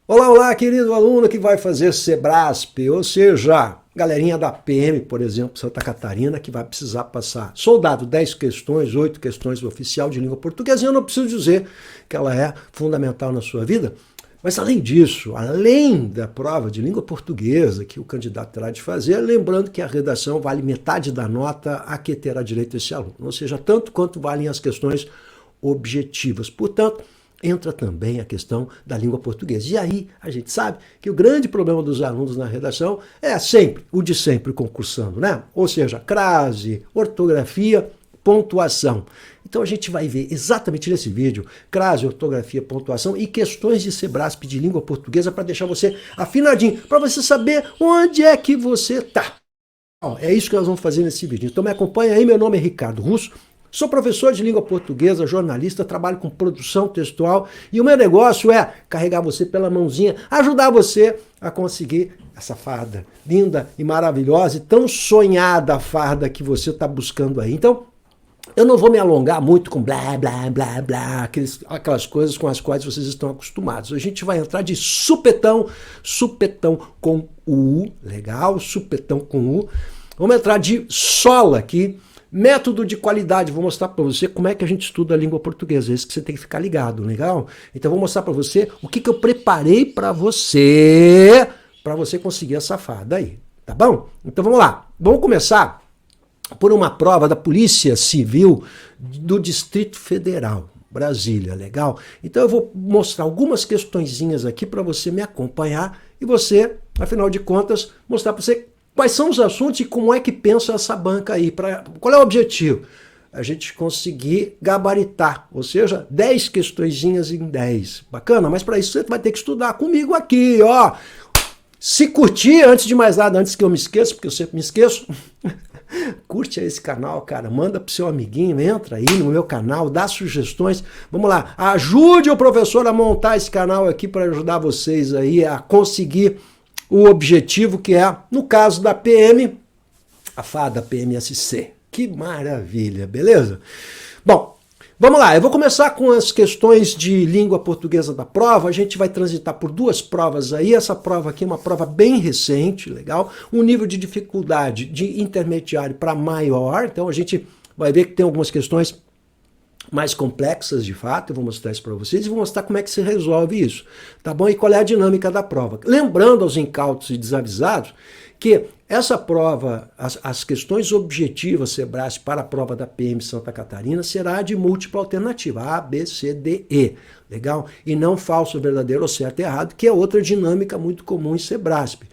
Olá, olá, querido aluno que vai fazer Sebrasp, ou seja, galerinha da PM, por exemplo, Santa Catarina, que vai precisar passar. Soldado, 10 questões, 8 questões oficial de língua portuguesa, e eu não preciso dizer que ela é fundamental na sua vida, mas além disso, além da prova de língua portuguesa que o candidato terá de fazer, lembrando que a redação vale metade da nota a que terá direito esse aluno, ou seja, tanto quanto valem as questões objetivas. Portanto, entra também a questão da língua portuguesa. E aí a gente sabe que o grande problema dos alunos na redação é sempre o de sempre concursando, né? Ou seja, crase, ortografia, pontuação. Então a gente vai ver exatamente nesse vídeo crase, ortografia, pontuação e questões de Sebrasp de língua portuguesa para deixar você afinadinho, para você saber onde é que você está. É isso que nós vamos fazer nesse vídeo. Então me acompanha aí, meu nome é Ricardo Russo. Sou professor de língua portuguesa, jornalista, trabalho com produção textual e o meu negócio é carregar você pela mãozinha, ajudar você a conseguir essa farda linda e maravilhosa e tão sonhada farda que você está buscando aí. Então, eu não vou me alongar muito com blá, blá, blá, blá, aquelas coisas com as quais vocês estão acostumados. A gente vai entrar de supetão, supetão com U, legal, supetão com U. Vamos entrar de sola aqui. Método de qualidade, vou mostrar para você como é que a gente estuda a língua portuguesa, é isso que você tem que ficar ligado, legal? Então vou mostrar para você o que eu preparei para você conseguir essa farda aí, tá bom? Então vamos lá, vamos começar por uma prova da Polícia Civil do Distrito Federal, Brasília, legal? Então eu vou mostrar algumas questõezinhas aqui para você me acompanhar e você, afinal de contas, mostrar para você quais são os assuntos e como é que pensa essa banca aí? Qual é o objetivo? A gente conseguir gabaritar, ou seja, 10 questõezinhas em 10. Bacana? Mas para isso você vai ter que estudar comigo aqui, ó. Se curtir, antes de mais nada, antes que eu me esqueça, porque eu sempre me esqueço, curte aí esse canal, cara, manda pro seu amiguinho, entra aí no meu canal, dá sugestões. Vamos lá, ajude o professor a montar esse canal aqui para ajudar vocês aí a conseguir o objetivo que é, no caso da PM, a farda PMSC. Que maravilha, beleza? Bom, vamos lá, eu vou começar com as questões de língua portuguesa da prova, a gente vai transitar por duas provas aí, essa prova aqui é uma prova bem recente, legal? Um nível de dificuldade de intermediário para maior, então a gente vai ver que tem algumas questões mais complexas de fato, eu vou mostrar isso para vocês e vou mostrar como é que se resolve isso, tá bom? E qual é a dinâmica da prova. Lembrando aos incautos e desavisados que essa prova, as questões objetivas Sebrasp para a prova da PM Santa Catarina será de múltipla alternativa, A, B, C, D, E, legal? E não falso, verdadeiro ou certo e errado, que é outra dinâmica muito comum em Sebrasp.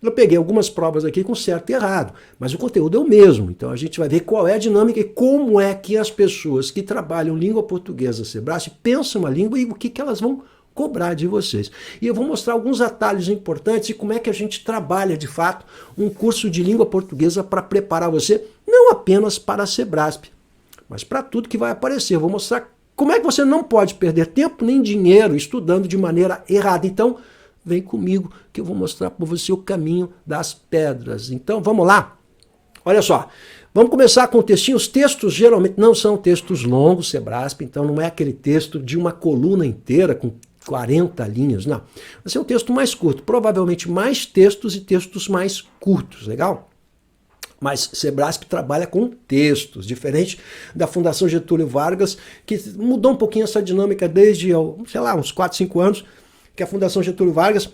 Eu peguei algumas provas aqui com certo e errado, mas o conteúdo é o mesmo. Então a gente vai ver qual é a dinâmica e como é que as pessoas que trabalham língua portuguesa Sebrasp pensam a língua e o que elas vão cobrar de vocês. E eu vou mostrar alguns atalhos importantes e como é que a gente trabalha de fato um curso de língua portuguesa para preparar você não apenas para a Sebrasp, mas para tudo que vai aparecer. Eu vou mostrar como é que você não pode perder tempo nem dinheiro estudando de maneira errada. Então, vem comigo que eu vou mostrar para você o caminho das pedras. Então, vamos lá? Olha só, vamos começar com o textinho. Os textos geralmente não são textos longos, Sebrasp, então não é aquele texto de uma coluna inteira com 40 linhas, não. Vai ser um texto mais curto, provavelmente mais textos e textos mais curtos, legal? Mas Sebrasp trabalha com textos, diferente da Fundação Getúlio Vargas, que mudou um pouquinho essa dinâmica desde, sei lá, uns 4, 5 anos, que a Fundação Getúlio Vargas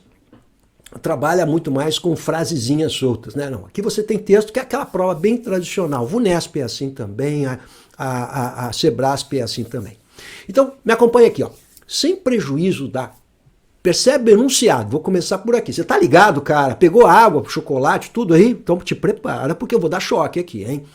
trabalha muito mais com frasezinhas soltas, né? Não, aqui você tem texto que é aquela prova bem tradicional. VUNESP é assim também, a Sebrasp é assim também. Então, me acompanha aqui, ó. Sem prejuízo da... Percebe o enunciado, vou começar por aqui. Você tá ligado, cara? Pegou água, chocolate, tudo aí? Então te prepara, porque eu vou dar choque aqui, hein?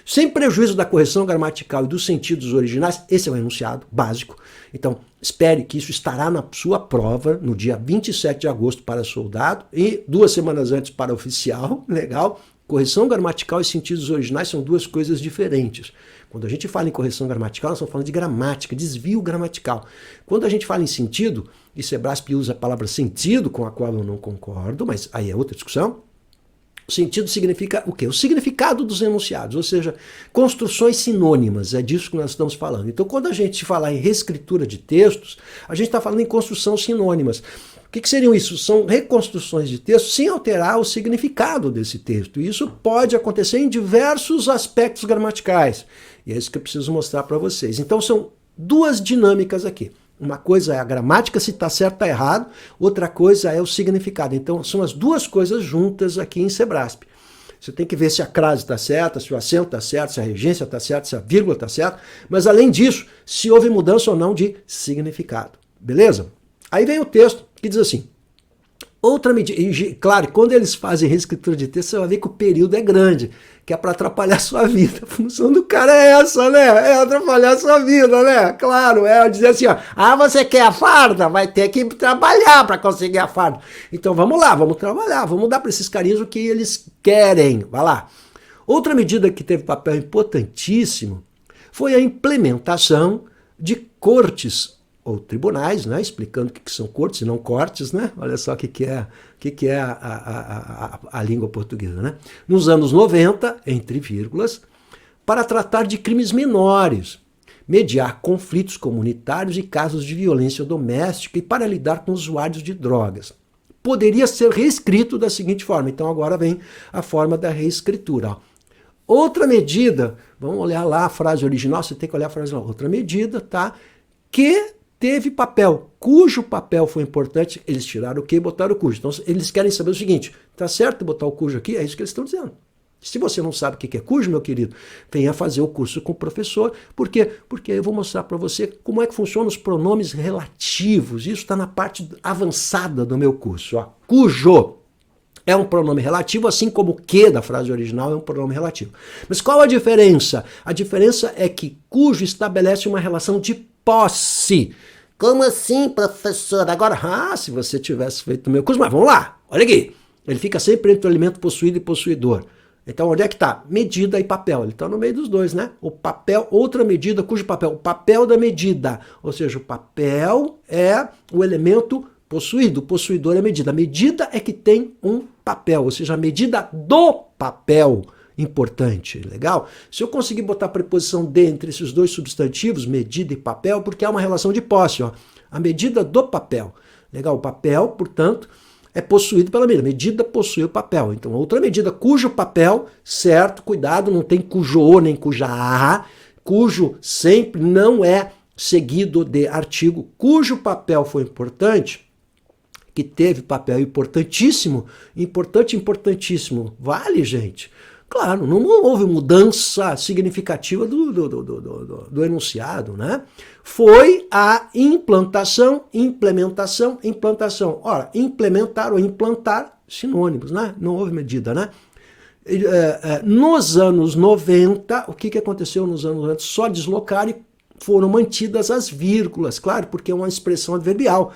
Sem prejuízo da correção gramatical e dos sentidos originais, esse é o enunciado básico. Então, espere que isso estará na sua prova no dia 27 de agosto para soldado e 2 semanas antes para oficial, legal? Correção gramatical e sentidos originais são duas coisas diferentes. Quando a gente fala em correção gramatical, nós estamos falando de gramática, desvio gramatical. Quando a gente fala em sentido, e Sebrasp usa a palavra sentido, com a qual eu não concordo, mas aí é outra discussão, o sentido significa o quê? O significado dos enunciados, ou seja, construções sinônimas, é disso que nós estamos falando. Então, quando a gente fala em reescritura de textos, a gente está falando em construção sinônimas. O que seriam isso? São reconstruções de texto sem alterar o significado desse texto. E isso pode acontecer em diversos aspectos gramaticais. E é isso que eu preciso mostrar para vocês. Então são duas dinâmicas aqui. Uma coisa é a gramática, se está certo ou está errado. Outra coisa é o significado. Então são as duas coisas juntas aqui em Sebrasp. Você tem que ver se a crase está certa, se o acento está certo, se a regência está certa, se a vírgula está certa. Mas além disso, se houve mudança ou não de significado. Beleza? Aí vem o texto que diz assim, outra medida, e claro, quando eles fazem reescritura de texto, você vai ver que o período é grande, que é para atrapalhar a sua vida. A função do cara é essa, né? É atrapalhar a sua vida, né? Claro, é dizer assim, ó, você quer a farda? Vai ter que trabalhar para conseguir a farda. Então vamos lá, vamos trabalhar, vamos dar para esses carinhos o que eles querem. Vai lá. Outra medida que teve papel importantíssimo foi a implementação de cortes ou tribunais, né, explicando o que são cortes e não cortes, né? Olha só o que é a língua portuguesa, né? Nos anos 90, entre vírgulas, para tratar de crimes menores, mediar conflitos comunitários e casos de violência doméstica e para lidar com usuários de drogas. Poderia ser reescrito da seguinte forma, então agora vem a forma da reescritura. Ó. Outra medida, vamos olhar lá a frase original, você tem que olhar a frase original. Outra medida, tá? Que teve papel, cujo papel foi importante, eles tiraram o que e botaram o cujo. Então, eles querem saber o seguinte, tá certo botar o cujo aqui? É isso que eles estão dizendo. Se você não sabe o que é cujo, meu querido, venha fazer o curso com o professor. Por quê? Porque eu vou mostrar para você como é que funcionam os pronomes relativos. Isso está na parte avançada do meu curso. Ó. Cujo é um pronome relativo, assim como o que da frase original é um pronome relativo. Mas qual a diferença? A diferença é que cujo estabelece uma relação de posse. Como assim, professor? Agora, se você tivesse feito o meu curso, mas vamos lá, olha aqui. Ele fica sempre entre o elemento possuído e possuidor. Então, onde é que está? Medida e papel. Ele está no meio dos dois, né? O papel, outra medida, cujo papel? O papel da medida. Ou seja, o papel é o elemento possuído, o possuidor é a medida. A medida é que tem um papel, ou seja, a medida do papel. Importante, legal? Se eu conseguir botar a preposição de entre esses dois substantivos, medida e papel, porque há uma relação de posse, ó. A medida do papel. Legal? O papel, portanto, é possuído pela medida. A medida possui o papel. Então, outra medida, cujo papel, certo, cuidado, não tem cujo nem cuja, cujo sempre não é seguido de artigo, cujo papel foi importante, que teve papel importantíssimo, importantíssimo. Vale, gente? Claro, não houve mudança significativa do enunciado, né? Foi a implantação. Ora, implementar ou implantar, sinônimos, né? Não houve medida, né? Nos anos 90, o que aconteceu nos anos 90? Só deslocaram e foram mantidas as vírgulas, claro, porque é uma expressão adverbial.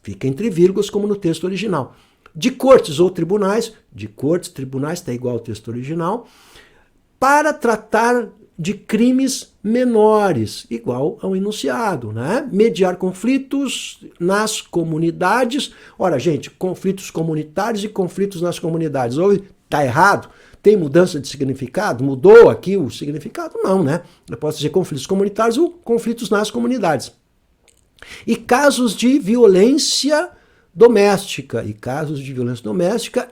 Fica entre vírgulas, como no texto original. De cortes ou tribunais, tribunais está igual ao texto original, para tratar de crimes menores, igual ao enunciado, né? Mediar conflitos nas comunidades. Ora, gente, conflitos comunitários e conflitos nas comunidades. Está errado? Tem mudança de significado? Mudou aqui o significado? Não, né? Eu posso dizer conflitos comunitários ou conflitos nas comunidades. E casos de violência doméstica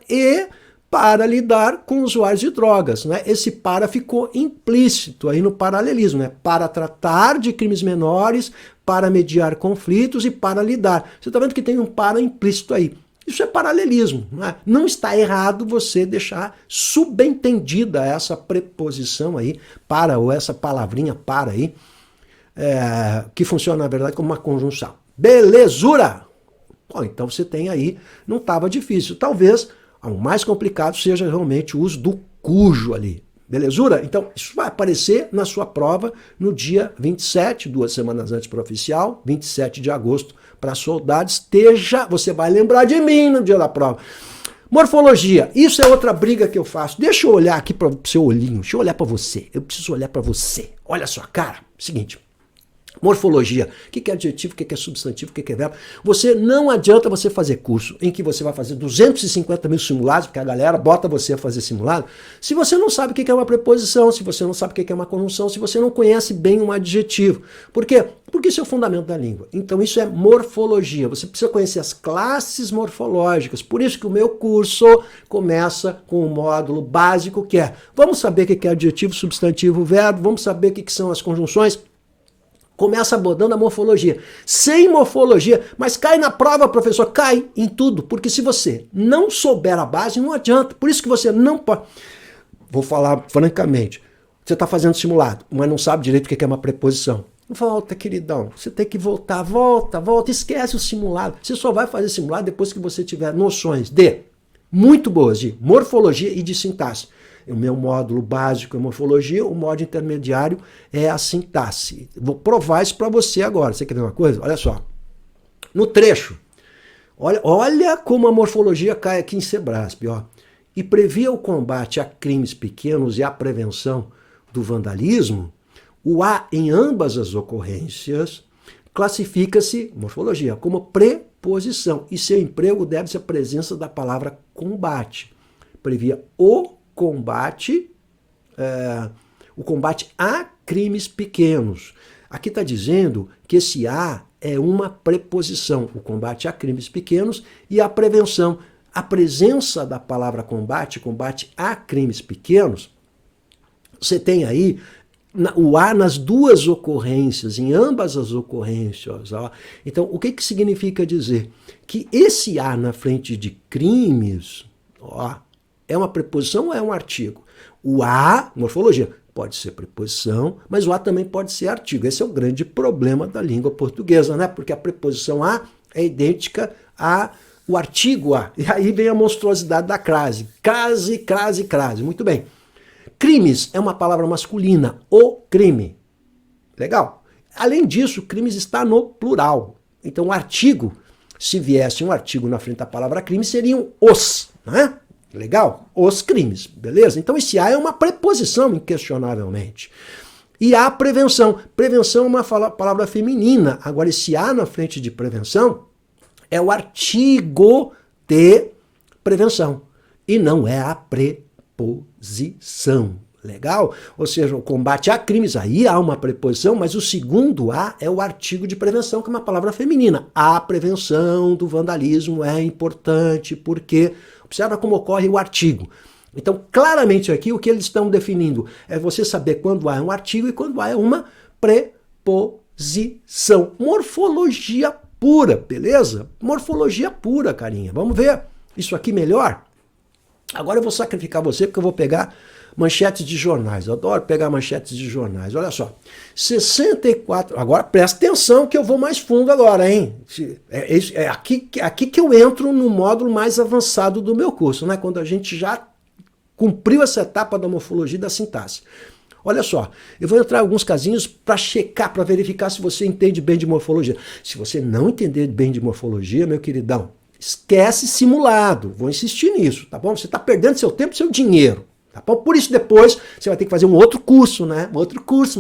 e para lidar com usuários de drogas, né? Esse para ficou implícito aí no paralelismo, né? Para tratar de crimes menores, para mediar conflitos e para lidar. Você está vendo que tem um para implícito aí. Isso é paralelismo, né? Não está errado você deixar subentendida essa preposição aí, para, ou essa palavrinha para aí, que funciona na verdade como uma conjunção. Belezura! Bom, então você tem aí, não estava difícil. Talvez o mais complicado seja realmente o uso do cujo ali. Belezura? Então, isso vai aparecer na sua prova no dia 27, 2 semanas antes para o oficial, 27 de agosto para soldados. Você vai lembrar de mim no dia da prova. Morfologia, isso é outra briga que eu faço. Deixa eu olhar aqui para o seu olhinho, deixa eu olhar para você. Eu preciso olhar para você. Olha a sua cara. Seguinte, Morfologia, o que é adjetivo, o que é substantivo, o que é verbo. Não adianta você fazer curso em que você vai fazer 250 mil simulados, porque a galera bota você a fazer simulado, se você não sabe o que é uma preposição, se você não sabe o que é uma conjunção, se você não conhece bem um adjetivo. Por quê? Porque isso é o fundamento da língua. Então isso é morfologia. Você precisa conhecer as classes morfológicas. Por isso que o meu curso começa com um módulo básico que é, vamos saber o que é adjetivo, substantivo, verbo, vamos saber o que são as conjunções. Começa abordando a morfologia. Sem morfologia, mas cai na prova, professor, cai em tudo. Porque se você não souber a base, não adianta. Por isso que você não pode... Vou falar francamente. Você está fazendo simulado, mas não sabe direito o que é uma preposição. Volta, queridão. Você tem que voltar. Volta. Esquece o simulado. Você só vai fazer simulado depois que você tiver noções muito boas de morfologia e de sintaxe. O meu módulo básico é morfologia, o módulo intermediário é a sintaxe. Vou provar isso para você agora. Você quer ver uma coisa? Olha só. No trecho, olha como a morfologia cai aqui em Sebrasp. Ó. E previa o combate a crimes pequenos e a prevenção do vandalismo, o A em ambas as ocorrências classifica-se, morfologia, como preposição. E seu emprego deve-se à presença da palavra combate. Previa o combate a crimes pequenos. Aqui está dizendo que esse A é uma preposição, o combate a crimes pequenos e a prevenção. A presença da palavra combate a crimes pequenos, você tem aí o A nas duas ocorrências, em ambas as ocorrências. Ó. Então, o que significa dizer? Que esse A na frente de crimes, ó, é uma preposição ou é um artigo? O A, morfologia, pode ser preposição, mas o A também pode ser artigo. Esse é o grande problema da língua portuguesa, né? Porque a preposição A é idêntica ao artigo A. E aí vem a monstruosidade da crase. Crase. Muito bem. Crimes é uma palavra masculina. O crime. Legal. Além disso, crimes está no plural. Então, o artigo, se viesse um artigo na frente da palavra crime, seriam os, né? Legal? Os crimes, beleza? Então esse A é uma preposição, inquestionavelmente. E a prevenção. Prevenção é uma palavra feminina. Agora esse A na frente de prevenção é o artigo de prevenção. E não é a preposição. Legal? Ou seja, o combate a crimes, aí há uma preposição, mas o segundo A é o artigo de prevenção, que é uma palavra feminina. A prevenção do vandalismo é importante, porque... Observa como ocorre o artigo. Então, claramente aqui, o que eles estão definindo é você saber quando A é um artigo e quando A é uma preposição. Morfologia pura, beleza? Morfologia pura, carinha. Vamos ver isso aqui melhor? Agora eu vou sacrificar você, porque eu vou pegar manchetes de jornais. Eu adoro pegar manchetes de jornais. Olha só. 64... Agora presta atenção que eu vou mais fundo agora, hein? É aqui que eu entro no módulo mais avançado do meu curso, né? Quando a gente já cumpriu essa etapa da morfologia e da sintaxe. Olha só, eu vou entrar em alguns casinhos para checar, para verificar se você entende bem de morfologia. Se você não entender bem de morfologia, meu queridão, esquece simulado. Vou insistir nisso, tá bom? Você está perdendo seu tempo e seu dinheiro. Tá bom? Por isso depois você vai ter que fazer um outro curso, né? Outro curso,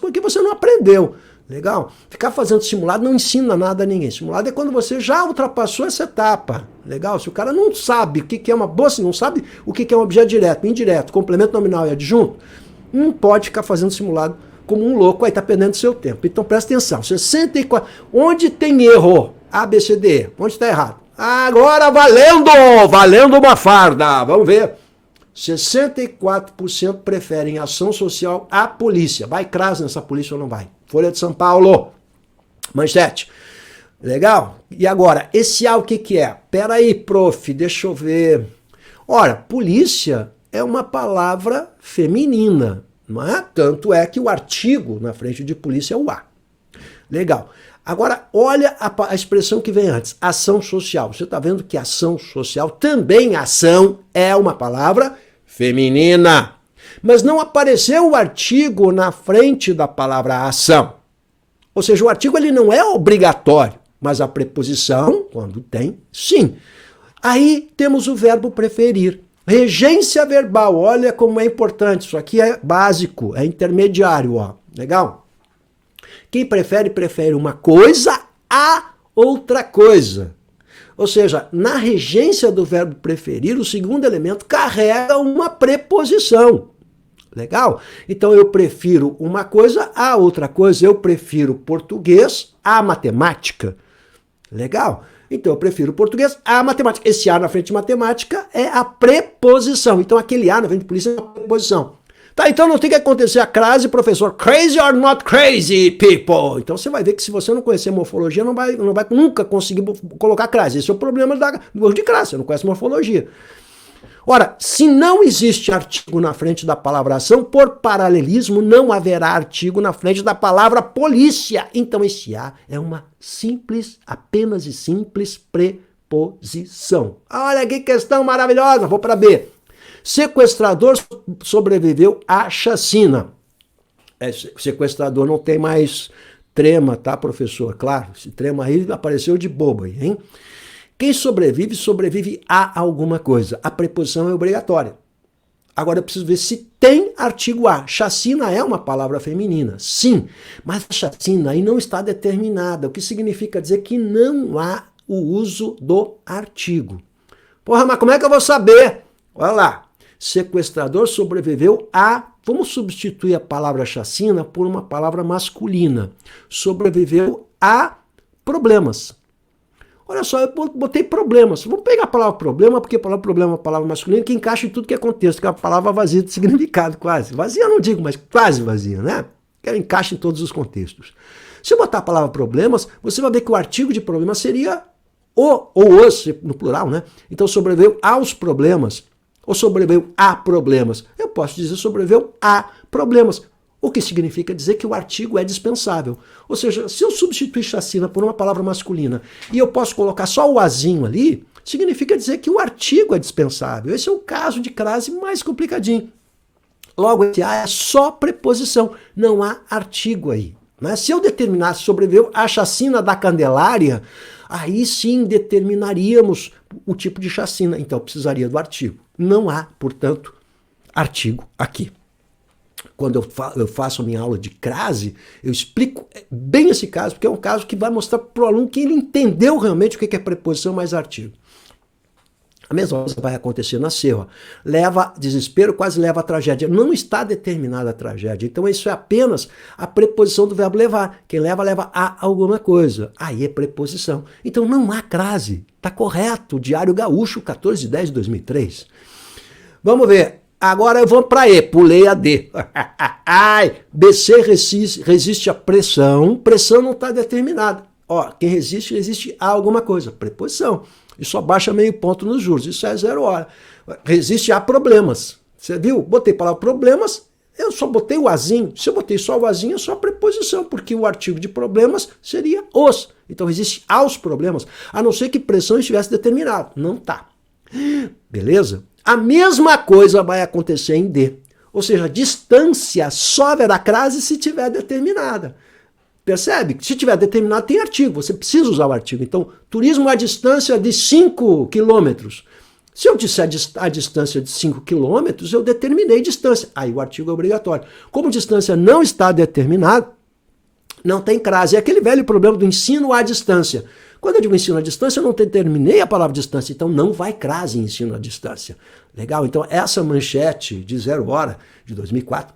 porque você não aprendeu. Legal? Ficar fazendo simulado não ensina nada a ninguém. Simulado é quando você já ultrapassou essa etapa. Legal? Se o cara não sabe o que é uma bolsa, não sabe o que é um objeto direto, indireto, complemento nominal e adjunto, não pode ficar fazendo simulado como um louco, aí tá perdendo seu tempo. Então presta atenção. 64. Onde tem erro? A, B, C, D, E. Onde está errado? Agora valendo! Valendo uma farda. Vamos ver. 64% preferem ação social à polícia. Vai crase nessa polícia ou não vai? Folha de São Paulo. Manchete. Legal? E agora, esse A o que é? Peraí, prof, deixa eu ver. Ora, polícia é uma palavra feminina, não é? Tanto é que o artigo na frente de polícia é o A. Legal. Agora, olha a expressão que vem antes, ação social. Você está vendo que ação social, também ação, é uma palavra feminina. Mas não apareceu o artigo na frente da palavra ação. Ou seja, o artigo ele não é obrigatório, mas a preposição, quando tem, sim. Aí temos o verbo preferir. Regência verbal, olha como é importante. Isso aqui é básico, é intermediário, ó. Legal? Quem prefere, prefere uma coisa a outra coisa. Ou seja, na regência do verbo preferir, o segundo elemento carrega uma preposição. Legal? Então eu prefiro uma coisa a outra coisa. Eu prefiro português a matemática. Legal? Então eu prefiro português a matemática. Esse a na frente de matemática é a preposição. Então aquele a na frente de polícia é a preposição. Tá, então não tem que acontecer a crase, professor. Crazy or not crazy, people? Então você vai ver que se você não conhecer morfologia, não vai nunca conseguir colocar crase. Esse é o problema do de crase, você não conhece morfologia. Ora, se não existe artigo na frente da palavra ação, por paralelismo, não haverá artigo na frente da palavra polícia. Então esse a é uma simples, apenas e simples preposição. Olha que questão maravilhosa, vou para B. Sequestrador sobreviveu à chacina. Sequestrador não tem mais trema, tá, professor? Claro, esse trema aí apareceu de bobo aí, hein? Quem sobrevive, sobrevive a alguma coisa. A preposição é obrigatória. Agora eu preciso ver se tem artigo a. Chacina é uma palavra feminina, sim, mas a chacina aí não está determinada, o que significa dizer que não há o uso do artigo. Porra, mas como é que eu vou saber? Olha lá. Sequestrador sobreviveu a... Vamos substituir a palavra chacina por uma palavra masculina. Sobreviveu a problemas. Olha só, eu botei problemas. Vamos pegar a palavra problema, porque a palavra problema é uma palavra masculina que encaixa em tudo que é contexto, que é uma palavra vazia de significado, quase. Vazia eu não digo, mas quase vazia, né? Que ela encaixa em todos os contextos. Se eu botar a palavra problemas, você vai ver que o artigo de problema seria o ou os, no plural, né? Então sobreviveu aos problemas. Ou sobreviveu a problemas. Eu posso dizer sobreviveu a problemas. O que significa dizer que o artigo é dispensável. Ou seja, se eu substituir chacina por uma palavra masculina e eu posso colocar só o azinho ali, significa dizer que o artigo é dispensável. Esse é o caso de crase mais complicadinho. Logo, esse a é só preposição, não há artigo aí. Mas se eu determinasse sobreviveu a chacina da Candelária, aí sim determinaríamos o tipo de chacina. Então precisaria do artigo. Não há, portanto, artigo aqui. Quando eu faço a minha aula de crase, eu explico bem esse caso, porque é um caso que vai mostrar para o aluno que ele entendeu realmente o que é preposição mais artigo. A mesma coisa vai acontecer na C, ó. Leva desespero, quase leva a tragédia. Não está determinada a tragédia. Então isso é apenas a preposição do verbo levar. Quem leva, leva a alguma coisa. Aí é preposição. Então não há crase. Está correto. Diário Gaúcho, 14/10/2003. Vamos ver. Agora eu vou para E, pulei a D. Ai, BC resiste à pressão. Pressão não está determinada. Ó, quem resiste, resiste a alguma coisa. Preposição. E só baixa meio ponto nos juros. Isso é 0 hora. Resiste a problemas. Você viu? Botei para lá problemas, eu só botei o azinho. Se eu botei só o azinho, é só preposição, porque o artigo de problemas seria os. Então resiste aos problemas, a não ser que pressão estivesse determinado. Não está. Beleza? A mesma coisa vai acontecer em D. Ou seja, distância só haverá crase se tiver determinada. Percebe? Se tiver determinado, tem artigo. Você precisa usar o artigo. Então, turismo à distância de 5 quilômetros. Se eu disser a distância de 5 quilômetros, eu determinei distância. Aí o artigo é obrigatório. Como distância não está determinada, não tem crase. É aquele velho problema do ensino à distância. Quando eu digo ensino à distância, eu não determinei a palavra distância. Então, não vai crase em ensino à distância. Legal? Então, essa manchete de 0 hora, de 2004,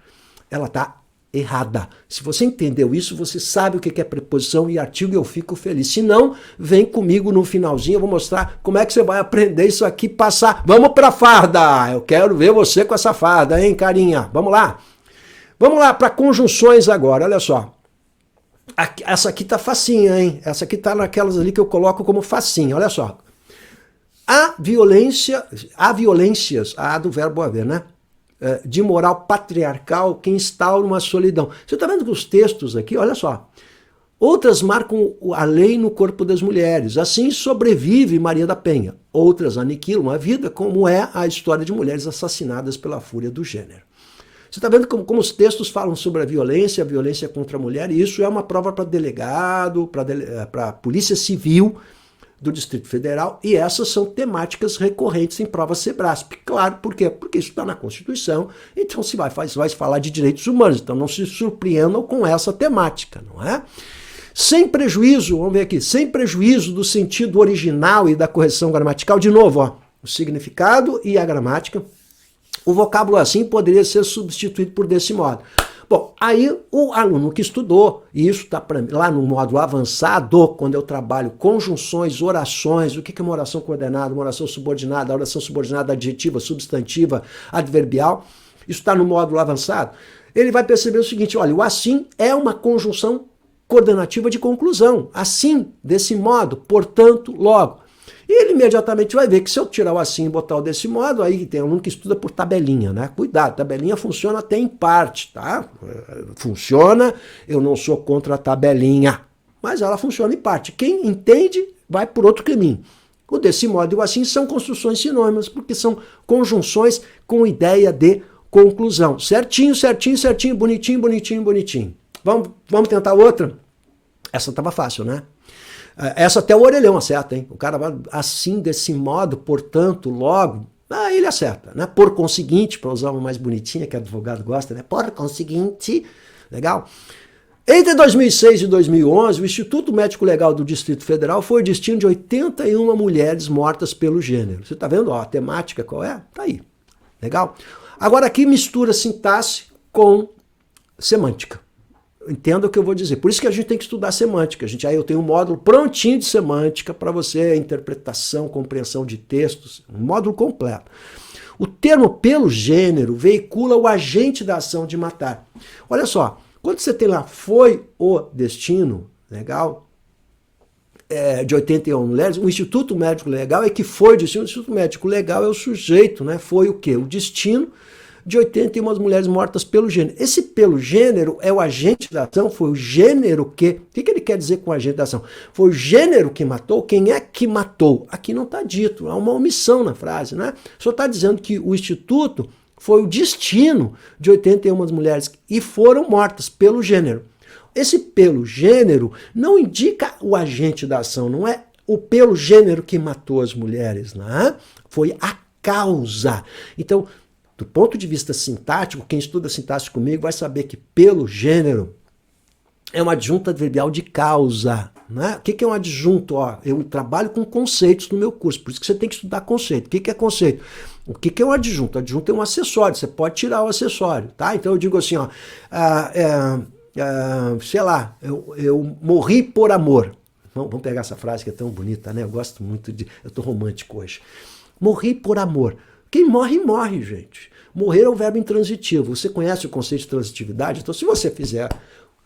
ela está errada. Se você entendeu isso, você sabe o que é preposição e artigo e eu fico feliz. Se não, vem comigo no finalzinho, eu vou mostrar como é que você vai aprender isso aqui, passar. Vamos para farda! Eu quero ver você com essa farda, hein, carinha? Vamos lá? Vamos lá para conjunções agora, olha só. Essa aqui tá facinha, hein? Essa aqui tá naquelas ali que eu coloco como facinha, olha só. Há violências, a do verbo haver, né? De moral patriarcal que instaura uma solidão. Você está vendo que os textos aqui, olha só. Outras marcam a lei no corpo das mulheres. Assim sobrevive Maria da Penha. Outras aniquilam a vida, como é a história de mulheres assassinadas pela fúria do gênero. Você está vendo como os textos falam sobre a violência contra a mulher, e isso é uma prova para delegado, para polícia civil, do Distrito Federal, e essas são temáticas recorrentes em provas Sebrasp. Claro, por quê? Porque isso está na Constituição, então se vai falar de direitos humanos, então não se surpreendam com essa temática, não é? Sem prejuízo, vamos ver aqui, sem prejuízo do sentido original e da correção gramatical, de novo, ó, o significado e a gramática, o vocábulo assim poderia ser substituído por desse modo. Bom, aí o aluno que estudou, e isso está lá no módulo avançado, quando eu trabalho conjunções, orações, o que é uma oração coordenada, uma oração subordinada, oração subordinada adjetiva, substantiva, adverbial, isso está no módulo avançado, ele vai perceber o seguinte, olha, o assim é uma conjunção coordenativa de conclusão, assim, desse modo, portanto, logo. E ele imediatamente vai ver que se eu tirar o assim e botar o desse modo, aí tem aluno que estuda por tabelinha, né? Cuidado, tabelinha funciona até em parte, tá? Funciona, eu não sou contra a tabelinha, mas ela funciona em parte. Quem entende vai por outro caminho. O desse modo e o assim são construções sinônimas, porque são conjunções com ideia de conclusão. Certinho, certinho, certinho, bonitinho, bonitinho, bonitinho. Vamos tentar outra? Essa estava fácil, né? Essa até o orelhão acerta, hein? O cara vai assim, desse modo, portanto, logo, ele acerta, né? Por conseguinte, para usar uma mais bonitinha que o advogado gosta, né? Por conseguinte, legal? Entre 2006 e 2011, o Instituto Médico Legal do Distrito Federal foi o destino de 81 mulheres mortas pelo gênero. Você está vendo ó, a temática qual é? Tá aí, legal? Agora aqui mistura sintaxe com semântica. Entenda o que eu vou dizer. Por isso que a gente tem que estudar semântica. Aí eu tenho um módulo prontinho de semântica para você, interpretação, compreensão de textos, um módulo completo. O termo pelo gênero veicula o agente da ação de matar. Olha só, quando você tem lá, foi o destino, legal, de 81 mulheres, o Instituto Médico Legal é que foi o destino, o Instituto Médico Legal é o sujeito, né? Foi o quê? O destino de 81 mulheres mortas pelo gênero. Esse pelo gênero é o agente da ação, foi o gênero que... O que ele quer dizer com agente da ação? Foi o gênero que matou? Quem é que matou? Aqui não está dito, há uma omissão na frase, né? Só está dizendo que o Instituto foi o destino de 81 mulheres e foram mortas pelo gênero. Esse pelo gênero não indica o agente da ação, não é o pelo gênero que matou as mulheres, né? Foi a causa. Então, do ponto de vista sintático, quem estuda sintaxe comigo vai saber que pelo gênero é uma adjunta adverbial de causa. Né? O que é um adjunto? Ó, eu trabalho com conceitos no meu curso, por isso que você tem que estudar conceito. O que é conceito? O que é um adjunto? O adjunto é um acessório, você pode tirar o acessório. Tá? Então eu digo assim, ó, sei lá, eu morri por amor. Vamos pegar essa frase que é tão bonita, né? Eu gosto muito de... Eu tô romântico hoje. Morri por amor. Quem morre, morre, gente. Morrer é um verbo intransitivo. Você conhece o conceito de transitividade? Então, se você fizer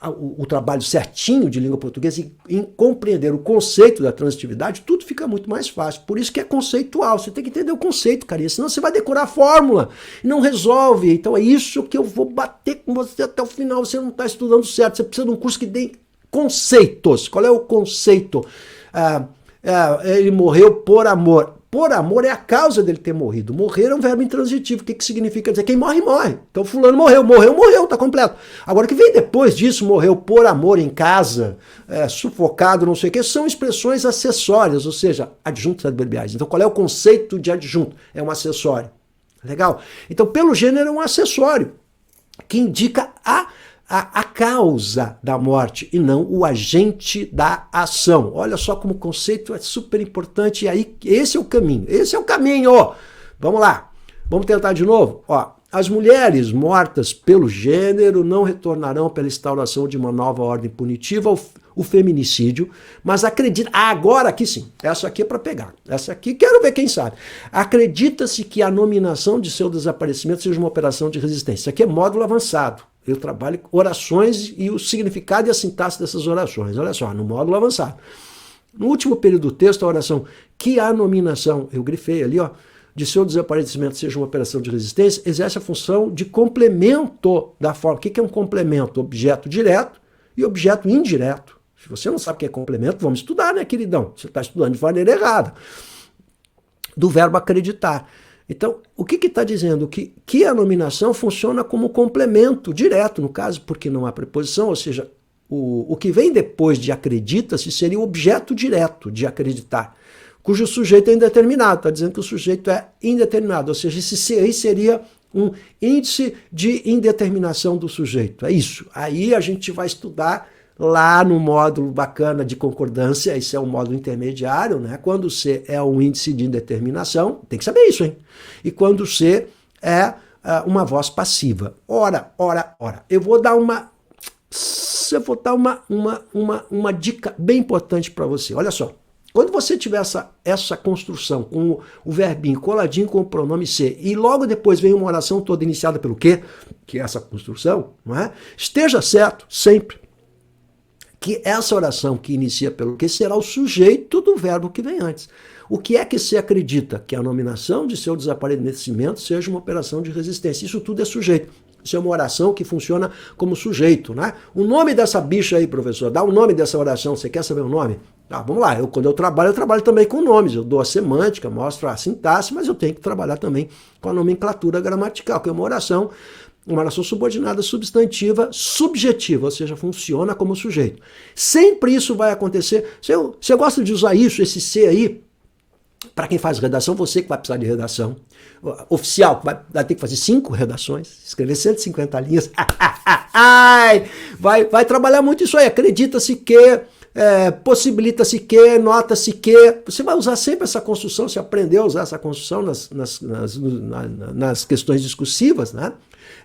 o trabalho certinho de língua portuguesa e em compreender o conceito da transitividade, tudo fica muito mais fácil. Por isso que é conceitual. Você tem que entender o conceito, carinha. Senão você vai decorar a fórmula e não resolve. Então, é isso que eu vou bater com você até o final. Você não está estudando certo. Você precisa de um curso que dê conceitos. Qual é o conceito? Ele morreu por amor. Por amor é a causa dele ter morrido. Morrer é um verbo intransitivo. O que significa dizer? Quem morre, morre. Então fulano morreu, tá completo. Agora o que vem depois disso, morreu por amor em casa, sufocado, não sei o que, são expressões acessórias, ou seja, adjuntos adverbiais. Então qual é o conceito de adjunto? É um acessório. Legal? Então pelo gênero é um acessório que indica a causa da morte e não o agente da ação. Olha só como o conceito é super importante e aí esse é o caminho. Esse é o caminho. Vamos lá. Vamos tentar de novo. As mulheres mortas pelo gênero não retornarão pela instauração de uma nova ordem punitiva, o feminicídio, mas acredita... agora aqui sim. Essa aqui é para pegar. Essa aqui quero ver quem sabe. Acredita-se que a nominação de seu desaparecimento seja uma operação de resistência. Isso aqui é módulo avançado. Eu trabalho com orações e o significado e a sintaxe dessas orações. Olha só, no módulo avançado. No último período do texto, a oração que a nominação, eu grifei ali, de seu desaparecimento seja uma operação de resistência, exerce a função de complemento da forma. O que é um complemento? Objeto direto e objeto indireto. Se você não sabe o que é complemento, vamos estudar, né, queridão? Você está estudando de maneira errada. Do verbo acreditar. Então, o que está dizendo? Que a nominação funciona como complemento direto, no caso, porque não há preposição, ou seja, o que vem depois de acredita-se seria o objeto direto de acreditar, cujo sujeito é indeterminado. Está dizendo que o sujeito é indeterminado, ou seja, esse se aí seria um índice de indeterminação do sujeito. É isso. Aí a gente vai estudar lá no módulo bacana de concordância, esse é o módulo intermediário, né? Quando C é um índice de indeterminação, tem que saber isso, hein? E quando C é uma voz passiva. Ora, eu vou dar uma dica bem importante para você. Olha só, quando você tiver essa construção com o verbinho coladinho com o pronome ser e logo depois vem uma oração toda iniciada pelo quê, que é essa construção, não é? Esteja certo sempre que essa oração que inicia pelo que será o sujeito do verbo que vem antes. O que é que se acredita? Que a nominação de seu desaparecimento seja uma operação de resistência. Isso tudo é sujeito. Isso é uma oração que funciona como sujeito, né? O nome dessa bicha aí, professor, dá o nome dessa oração. Você quer saber o nome? Tá, vamos lá. Quando eu trabalho também com nomes. Eu dou a semântica, mostro a sintaxe, mas eu tenho que trabalhar também com a nomenclatura gramatical, que é uma oração subordinada substantiva subjetiva, ou seja, funciona como sujeito. Sempre isso vai acontecer. Você gosta de usar isso, esse C aí, para quem faz redação, você que vai precisar de redação oficial, vai ter que fazer 5 redações, escrever 150 linhas, vai trabalhar muito isso aí, acredita-se que, possibilita-se que, nota-se que, você vai usar sempre essa construção, você aprendeu a usar essa construção nas questões discursivas, né?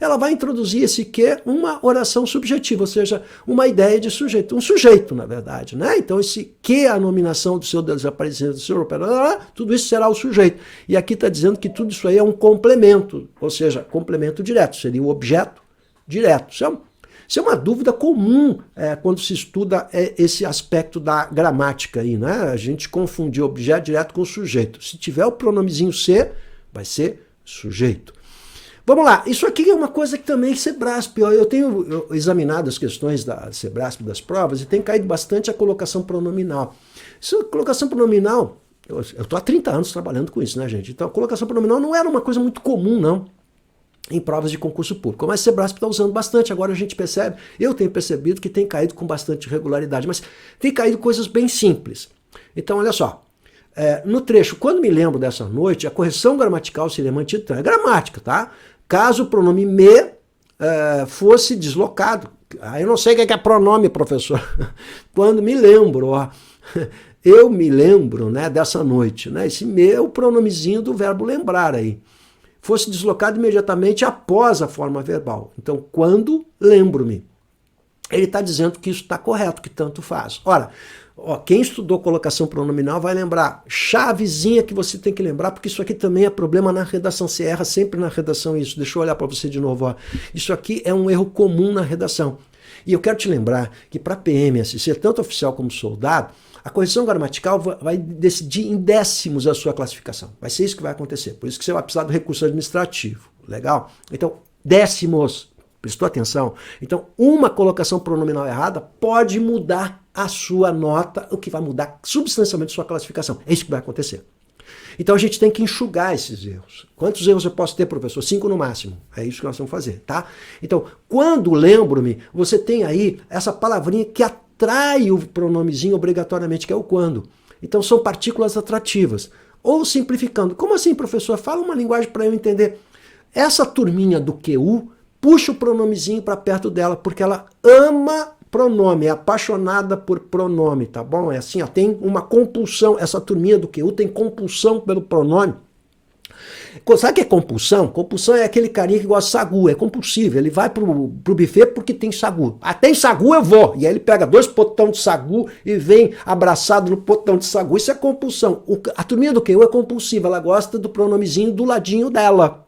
Ela vai introduzir esse que, uma oração subjetiva, ou seja, uma ideia de sujeito, um sujeito, na verdade, né? Então, esse que, a nominação do seu desaparecimento, do seu operador, tudo isso será o sujeito. E aqui está dizendo que tudo isso aí é um complemento, ou seja, complemento direto, seria o objeto direto. Isso é uma dúvida comum quando se estuda esse aspecto da gramática aí, né? A gente confundir objeto direto com sujeito. Se tiver o pronomezinho ser, vai ser sujeito. Vamos lá, isso aqui é uma coisa que também Sebrasp, eu tenho examinado as questões da Sebrasp das provas e tem caído bastante a colocação pronominal. Isso, colocação pronominal, eu estou há 30 anos trabalhando com isso, né, gente? Então a colocação pronominal não era uma coisa muito comum, não, em provas de concurso público, mas Sebrasp está usando bastante, agora a gente percebe, eu tenho percebido que tem caído com bastante regularidade, mas tem caído coisas bem simples. Então, olha só, no trecho, quando me lembro dessa noite, a correção gramatical seria mantida, então é gramática, tá? Caso o pronome me fosse deslocado. Eu não sei o que é pronome, professor. Quando me lembro, eu me lembro, né, dessa noite. Né? Esse me é o pronomezinho do verbo lembrar aí. Fosse deslocado imediatamente após a forma verbal. Então, quando lembro-me. Ele está dizendo que isso está correto, que tanto faz. Ora, quem estudou colocação pronominal vai lembrar, chavezinha que você tem que lembrar, porque isso aqui também é problema na redação, você erra sempre na redação isso. Deixa eu olhar para você de novo. Isso aqui é um erro comum na redação. E eu quero te lembrar que para PMSC, tanto oficial como soldado, a correção gramatical vai decidir em décimos a sua classificação. Vai ser isso que vai acontecer. Por isso que você vai precisar do recurso administrativo. Legal? Então, décimos. Prestou atenção? Então, uma colocação pronominal errada pode mudar a sua nota, o que vai mudar substancialmente a sua classificação. É isso que vai acontecer. Então, a gente tem que enxugar esses erros. Quantos erros eu posso ter, professor? 5 no máximo. É isso que nós vamos fazer, tá? Então, quando lembro-me, você tem aí essa palavrinha que atrai o pronomezinho obrigatoriamente, que é o quando. Então, são partículas atrativas. Ou simplificando. Como assim, professor? Fala uma linguagem para eu entender. Essa turminha do QU puxa o pronomezinho para perto dela, porque ela ama pronome, é apaixonada por pronome, tá bom? É assim, tem uma compulsão, essa turminha do QU tem compulsão pelo pronome. Sabe o que é compulsão? Compulsão é aquele carinha que gosta de sagu, é compulsivo, ele vai pro buffet porque tem sagu. Tem sagu, eu vou. E aí ele pega 2 potão de sagu e vem abraçado no potão de sagu. Isso é compulsão. A turminha do QU é compulsiva, ela gosta do pronomezinho do ladinho dela.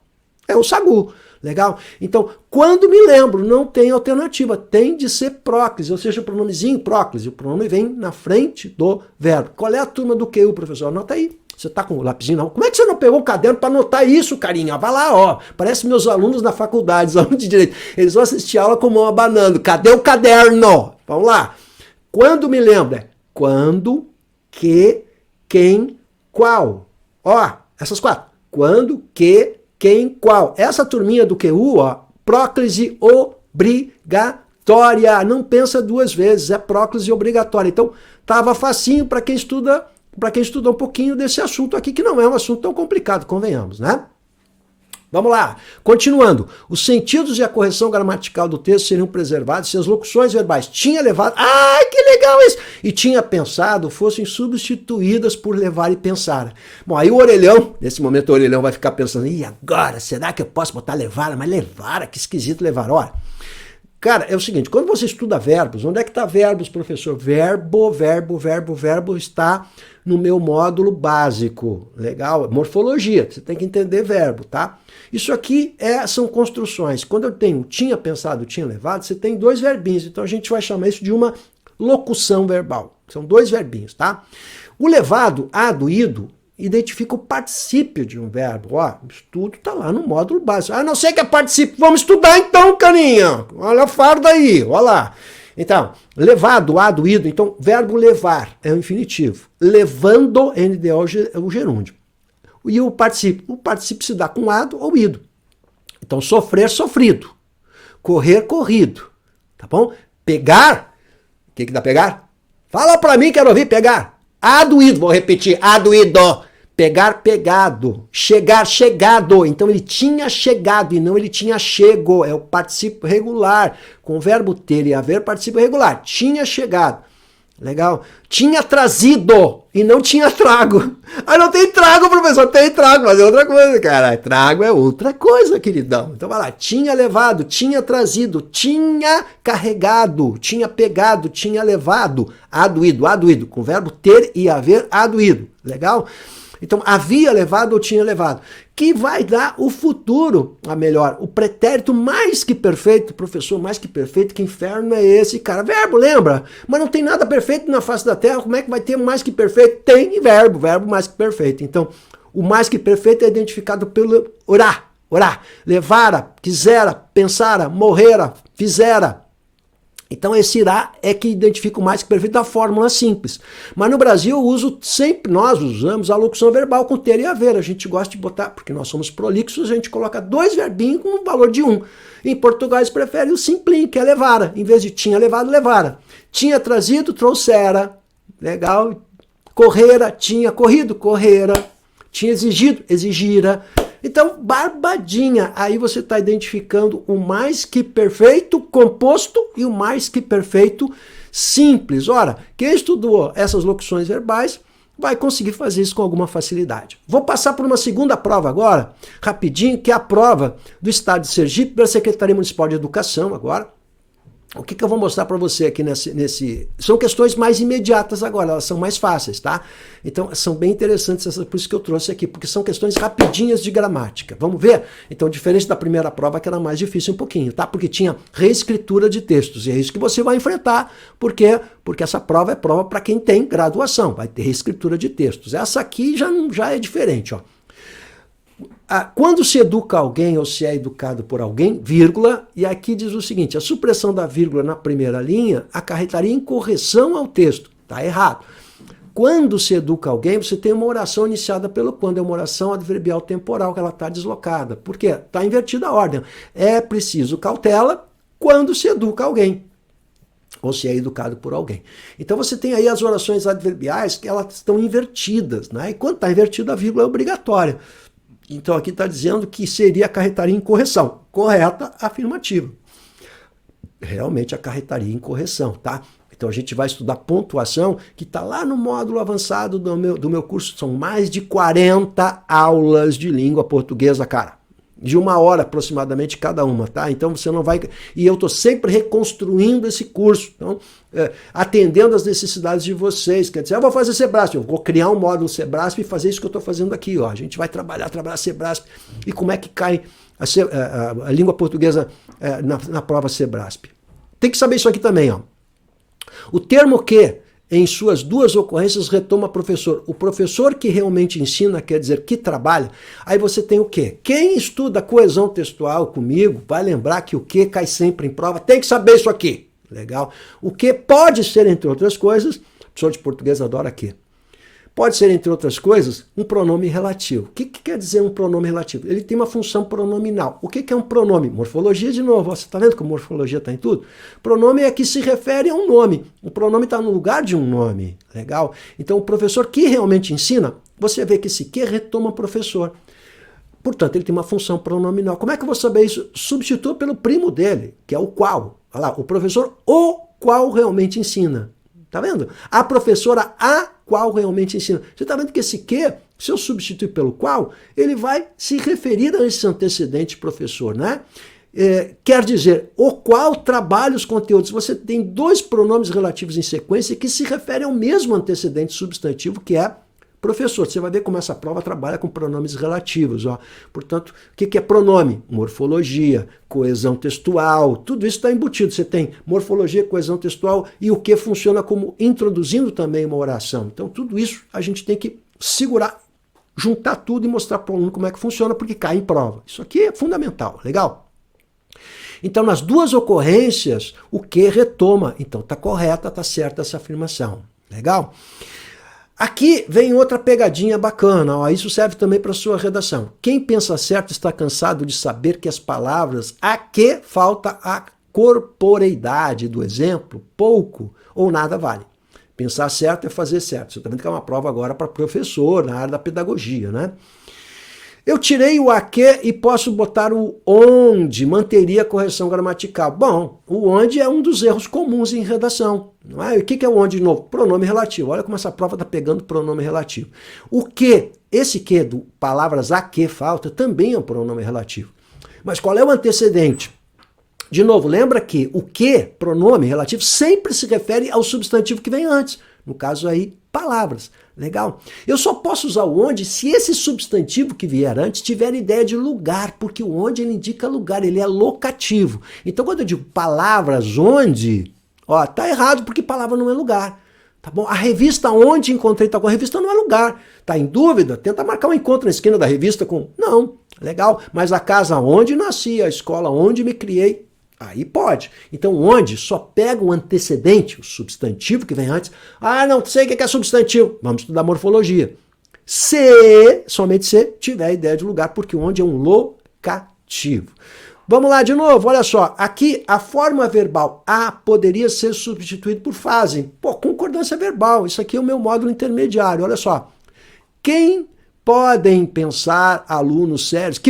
É o sagu. Legal? Então, quando me lembro, não tem alternativa. Tem de ser próclise, ou seja, o pronomezinho próclise. O pronome vem na frente do verbo. Qual é a turma do QU, professor? Anota aí. Você está com o lapisinho não? Como é que você não pegou o caderno para anotar isso, carinha? Vai lá, Parece meus alunos na faculdade, os alunos de direito. Eles vão assistir a aula com mão abanando. Cadê o caderno? Vamos lá. Quando me lembro? Quando, que, quem, qual. Essas 4. Quando, que, quem, qual. Essa turminha do QU, próclise obrigatória. obrigatória, não pensa duas vezes, é próclise obrigatória. Então, estava facinho para quem estuda, um pouquinho desse assunto aqui, que não é um assunto tão complicado, convenhamos, né? Vamos lá, continuando. Os sentidos e a correção gramatical do texto seriam preservados se as locuções verbais tinha levado, ai que legal isso, e tinha pensado fossem substituídas por levar e pensar. Bom, aí o orelhão, nesse momento o orelhão vai ficar pensando, e agora, será que eu posso botar levar? Mas levar, que esquisito levar, olha. Cara, é o seguinte, quando você estuda verbos, onde é que está verbos, professor? Verbo está no meu módulo básico, legal? Morfologia, você tem que entender verbo, tá? Isso aqui são construções. Quando eu tenho tinha pensado, tinha levado, você tem dois verbinhos, então a gente vai chamar isso de uma locução verbal. São dois verbinhos, tá? O levado, do ido, identifica o particípio de um verbo. Ó, isso tudo tá lá no módulo básico. Ah, não sei que é particípio. Vamos estudar então, caninha. Olha a farda aí, olha lá. Então, levado, do ido. Então, verbo levar é o infinitivo. Levando, NDO é o gerúndio. E o particípio? O particípio se dá com ado ou ido. Então, sofrer, sofrido. Correr, corrido. Tá bom? Pegar, o que dá pegar? Fala pra mim, quero ouvir pegar. Aduído, vou repetir, aduído. Pegar, pegado. Chegar, chegado. Então ele tinha chegado e não ele tinha chego. É o particípio regular. Com o verbo ter e haver, particípio regular. Tinha chegado. Legal. Tinha trazido e não tinha trago. Ah, não tem trago, professor. Tem trago, mas é outra coisa, cara. Trago é outra coisa, queridão. Então vai lá. Tinha levado, tinha trazido, tinha carregado, tinha pegado, tinha levado. Aduído. Com o verbo ter e haver, aduído. Legal? Então, havia levado ou tinha levado. Que vai dar o futuro, o pretérito mais que perfeito, professor, mais que perfeito, que inferno é esse, cara? Verbo, lembra? Mas não tem nada perfeito na face da terra, como é que vai ter mais que perfeito? Tem verbo mais que perfeito. Então, o mais que perfeito é identificado pelo orar. Levara, quisera, pensara, morrera, fizera. Então esse irá é que identifica o mais que perfeito da fórmula simples. Mas no Brasil nós usamos a locução verbal com ter e haver. A gente gosta de botar, porque nós somos prolixos, a gente coloca dois verbinhos com um valor de 1. Em português prefere o simplinho, que é levara. Em vez de tinha levado, levara. Tinha trazido, trouxera. Legal. Correra, tinha corrido, correra. Tinha exigido, exigira. Então, barbadinha, aí você está identificando o mais que perfeito composto e o mais que perfeito simples. Ora, quem estudou essas locuções verbais vai conseguir fazer isso com alguma facilidade. Vou passar por uma segunda prova agora, rapidinho, que é a prova do Estado de Sergipe pela Secretaria Municipal de Educação agora. O que eu vou mostrar para você aqui nesse... São questões mais imediatas agora, elas são mais fáceis, tá? Então, são bem interessantes, por isso que eu trouxe aqui, porque são questões rapidinhas de gramática. Vamos ver? Então, diferente da primeira prova, que era mais difícil um pouquinho, tá? Porque tinha reescritura de textos, e é isso que você vai enfrentar, porque essa prova é prova para quem tem graduação, vai ter reescritura de textos. Essa aqui já é diferente, ó. Quando se educa alguém ou se é educado por alguém, vírgula, e aqui diz o seguinte, a supressão da vírgula na primeira linha acarretaria incorreção ao texto. Está errado. Quando se educa alguém, você tem uma oração iniciada pelo quando, é uma oração adverbial temporal, que ela está deslocada. Por quê? Está invertida a ordem. É preciso cautela quando se educa alguém, ou se é educado por alguém. Então você tem aí as orações adverbiais que elas estão invertidas, né? E quando está invertida, a vírgula é obrigatória. Então aqui está dizendo que acarretaria incorreção. Correta, afirmativa. Realmente acarretaria incorreção, tá? Então a gente vai estudar pontuação, que está lá no módulo avançado do meu curso. São mais de 40 aulas de língua portuguesa, cara. De 1 hora aproximadamente cada uma, tá? Então você não vai... E eu estou sempre reconstruindo esse curso, então, atendendo às necessidades de vocês. Quer dizer, eu vou fazer Sebrasp, eu vou criar um módulo Sebrasp e fazer isso que eu estou fazendo aqui, ó. A gente vai trabalhar Sebrasp. E como é que cai a língua portuguesa na prova Sebrasp? Tem que saber isso aqui também, ó. O termo que, em suas duas ocorrências, retoma professor. O professor que realmente ensina, quer dizer, que trabalha. Aí você tem o quê? Quem estuda coesão textual comigo vai lembrar que o que cai sempre em prova. Tem que saber isso aqui. Legal? O que pode ser, entre outras coisas, o professor de português adora aqui. Pode ser, entre outras coisas, um pronome relativo. O que quer dizer um pronome relativo? Ele tem uma função pronominal. O que é um pronome? Morfologia de novo. Você está vendo que a morfologia está em tudo? Pronome é que se refere a um nome. O pronome está no lugar de um nome. Legal? Então, o professor que realmente ensina, você vê que esse que retoma professor. Portanto, ele tem uma função pronominal. Como é que eu vou saber isso? Substitua pelo primo dele, que é o qual. Olha lá, o professor o qual realmente ensina. Tá vendo? A professora a qual realmente ensina. Você está vendo que esse que, se eu substituir pelo qual, ele vai se referir a esse antecedente professor, né? Quer dizer, o qual trabalha os conteúdos. Você tem dois pronomes relativos em sequência que se referem ao mesmo antecedente substantivo, que é professor. Você vai ver como essa prova trabalha com pronomes relativos. Ó. Portanto, o que é pronome? Morfologia, coesão textual, tudo isso está embutido. Você tem morfologia, coesão textual e o que funciona como introduzindo também uma oração. Então, tudo isso a gente tem que segurar, juntar tudo e mostrar para o aluno como é que funciona, porque cai em prova. Isso aqui é fundamental, legal? Então, nas duas ocorrências, o que retoma. Então, está correta, está certa essa afirmação. Legal? Aqui vem outra pegadinha bacana, ó, isso serve também para a sua redação. Quem pensa certo está cansado de saber que as palavras a que falta a corporeidade do exemplo, pouco ou nada vale. Pensar certo é fazer certo. Você está vendo que é uma prova agora para professor, na área da pedagogia, né? Eu tirei o a que e posso botar o onde, manteria a correção gramatical. Bom, o onde é um dos erros comuns em redação. Não é? E o que é o onde de novo? Pronome relativo. Olha como essa prova está pegando pronome relativo. O que, esse que do palavras a que falta, também é um pronome relativo. Mas qual é o antecedente? De novo, lembra que o que, pronome relativo, sempre se refere ao substantivo que vem antes. No caso aí, palavras. Legal? Eu só posso usar o onde se esse substantivo que vier antes tiver ideia de lugar, porque o onde ele indica lugar, ele é locativo. Então, quando eu digo palavras onde, ó, tá errado porque palavra não é lugar. Tá bom? A revista onde encontrei tal coisa, a revista não é lugar. Tá em dúvida? Tenta marcar um encontro na esquina da revista com não. Legal? Mas a casa onde nasci, a escola onde me criei, aí pode. Então, onde só pega o antecedente, o substantivo que vem antes. Ah, não sei o que é substantivo. Vamos estudar morfologia. Se, somente se, tiver ideia de lugar, porque onde é um locativo. Vamos lá de novo, olha só. Aqui, a forma verbal a poderia ser substituída por fazem. Pô, concordância verbal. Isso aqui é o meu módulo intermediário. Olha só. Quem podem pensar alunos sérios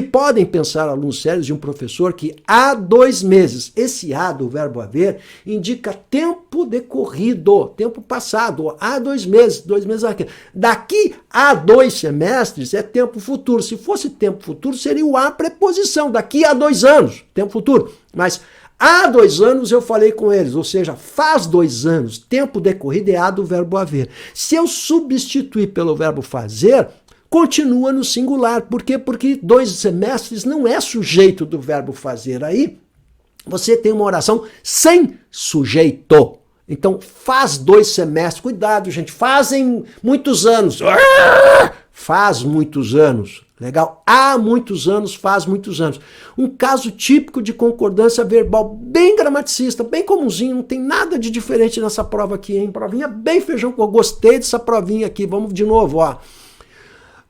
de um professor que há 2 meses, esse há do verbo haver, indica tempo decorrido, tempo passado, há 2 meses, 2 meses aqui. Daqui a 2 semestres é tempo futuro. Se fosse tempo futuro, seria o a preposição, daqui a 2 anos, tempo futuro. Mas há 2 anos eu falei com eles, ou seja, faz 2 anos, tempo decorrido é a do verbo haver. Se eu substituir pelo verbo fazer, continua no singular. Por quê? Porque 2 semestres não é sujeito do verbo fazer. Aí você tem uma oração sem sujeito. Então, faz 2 semestres. Cuidado, gente. Fazem muitos anos. Faz muitos anos. Legal? Há muitos anos, faz muitos anos. Um caso típico de concordância verbal, bem gramaticista, bem comumzinho, não tem nada de diferente nessa prova aqui, hein? Provinha bem feijão. Eu gostei dessa provinha aqui. Vamos de novo, ó.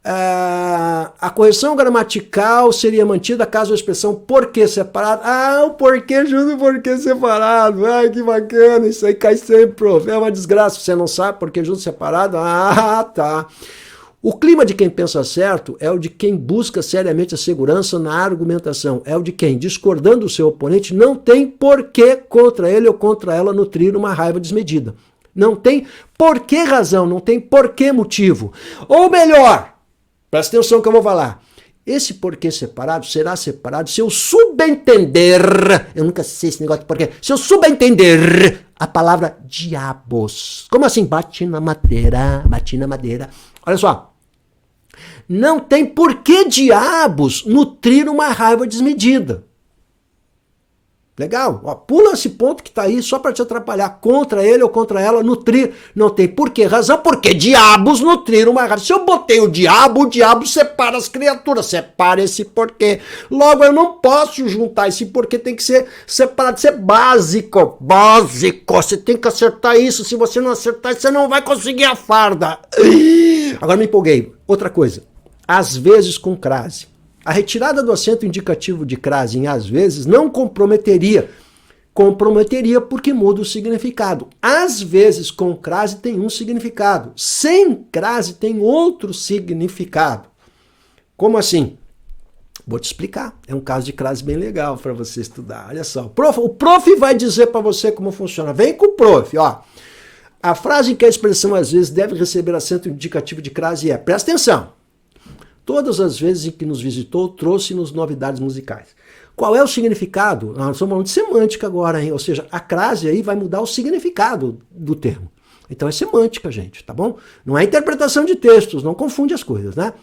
A correção gramatical seria mantida caso a expressão porquê separado. Ah, o porquê junto, porquê separado. Ai, que bacana, isso aí cai sempre, prof. É uma desgraça, você não sabe porquê junto, separado? Ah, tá. O clima de quem pensa certo é o de quem busca seriamente a segurança na argumentação. É o de quem, discordando do seu oponente, não tem porquê contra ele ou contra ela nutrir uma raiva desmedida. Não tem porquê razão, não tem porquê motivo. Ou melhor, presta atenção que eu vou falar. Esse porquê separado será separado se eu subentender, eu nunca sei esse negócio de porquê, se eu subentender a palavra diabos. Como assim? Bate na madeira, bate na madeira. Olha só. Não tem porquê diabos nutrir uma raiva desmedida. Legal? Ó, pula esse ponto que está aí só para te atrapalhar. Contra ele ou contra ela, nutrir. Não tem por que razão, porque diabos nutrir uma raiva. Se eu botei o diabo separa as criaturas. Separa esse porquê. Logo, eu não posso juntar esse porquê. Tem que ser separado, ser básico. Básico. Você tem que acertar isso. Se você não acertar isso, você não vai conseguir a farda. Agora me empolguei. Outra coisa. Às vezes com crase. A retirada do acento indicativo de crase em às vezes não comprometeria. Comprometeria porque muda o significado. Às vezes com crase tem um significado. Sem crase tem outro significado. Como assim? Vou te explicar. É um caso de crase bem legal para você estudar. Olha só. O prof vai dizer para você como funciona. Vem com o prof, ó. A frase em que a expressão às vezes deve receber acento indicativo de crase é, presta atenção, todas as vezes em que nos visitou, trouxe-nos novidades musicais. Qual é o significado? Nós estamos falando de semântica agora, hein? Ou seja, a crase aí vai mudar o significado do termo. Então é semântica, gente, tá bom? Não é interpretação de textos, não confunde as coisas, né?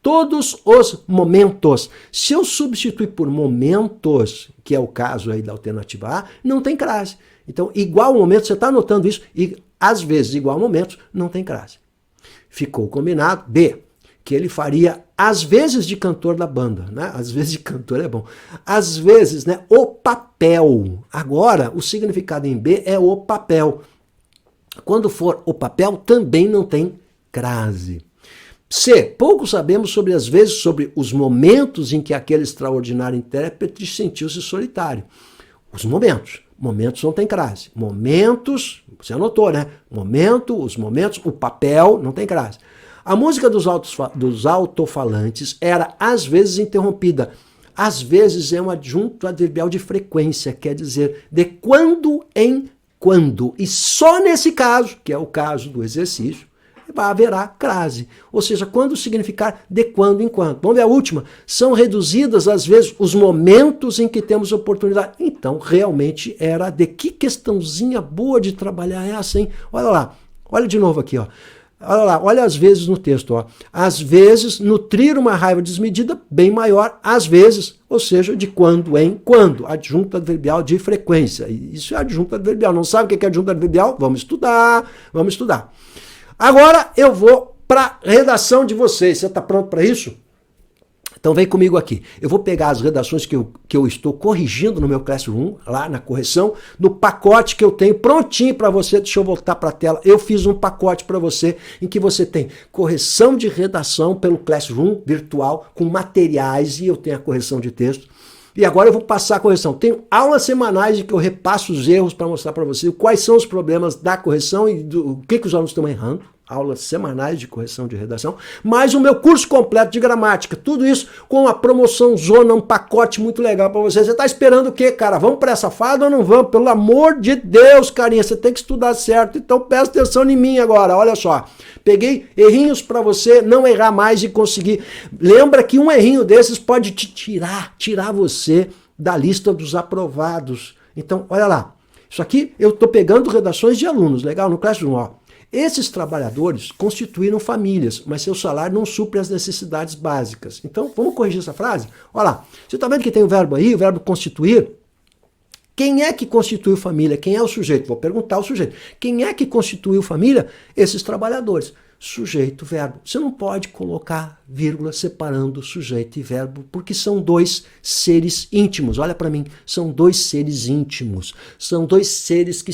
Todos os momentos. Se eu substituir por momentos, que é o caso aí da alternativa A, não tem crase. Então, igual momento, você está anotando isso, e às vezes igual momentos, não tem crase. Ficou combinado. B, que ele faria às vezes de cantor da banda, né? Às vezes de cantor é bom. Às vezes, né, o papel. Agora, o significado em B é o papel. Quando for o papel, também não tem crase. C, pouco sabemos sobre as vezes, sobre os momentos em que aquele extraordinário intérprete sentiu-se solitário. Os momentos. Momentos não tem crase. Momentos, você anotou, né? Momento, os momentos, o papel, não tem crase. A música dos altofalantes era às vezes interrompida. Às vezes é um adjunto adverbial de frequência, quer dizer, de quando em quando. E só nesse caso, que é o caso do exercício, haverá crase. Ou seja, quando significar de quando em quando. Vamos ver a última. São reduzidas, às vezes, os momentos em que temos oportunidade. Então, realmente era de que questãozinha boa de trabalhar essa, hein? Olha lá. Olha de novo aqui, ó. Olha lá, olha às vezes no texto, ó. Às vezes, nutrir uma raiva desmedida bem maior, às vezes, ou seja, de quando em quando. Adjunto adverbial de frequência. Isso é adjunto adverbial. Não sabe o que é adjunto adverbial? Vamos estudar, vamos estudar. Agora eu vou para a redação de vocês. Você está pronto para isso? Então vem comigo aqui. Eu vou pegar as redações que eu estou corrigindo no meu Classroom, lá na correção, no pacote que eu tenho prontinho para você. Deixa eu voltar para a tela. Eu fiz um pacote para você em que você tem correção de redação pelo Classroom virtual, com materiais, e eu tenho a correção de texto. E agora eu vou passar a correção. Tenho aulas semanais em que eu repasso os erros para mostrar para você quais são os problemas da correção e o que os alunos estão errando. Aulas semanais de correção de redação. Mais o meu curso completo de gramática. Tudo isso com a promoção zona, um pacote muito legal para você. Você está esperando o quê, cara? Vamos para essa fada ou não vamos? Pelo amor de Deus, carinha, você tem que estudar certo. Então presta atenção em mim agora. Olha só. Peguei errinhos para você não errar mais e conseguir. Lembra que um errinho desses pode te tirar você da lista dos aprovados. Então, olha lá. Isso aqui eu estou pegando redações de alunos, legal? No Classroom, ó. Esses trabalhadores constituíram famílias, mas seu salário não supre as necessidades básicas. Então, vamos corrigir essa frase? Olha lá. Você está vendo que tem o verbo aí, o verbo constituir? Quem é que constituiu família? Quem é o sujeito? Vou perguntar ao sujeito. Quem é que constituiu família? Esses trabalhadores. Sujeito, verbo. Você não pode colocar vírgula separando sujeito e verbo, porque são dois seres íntimos. Olha para mim, são dois seres íntimos. São dois seres que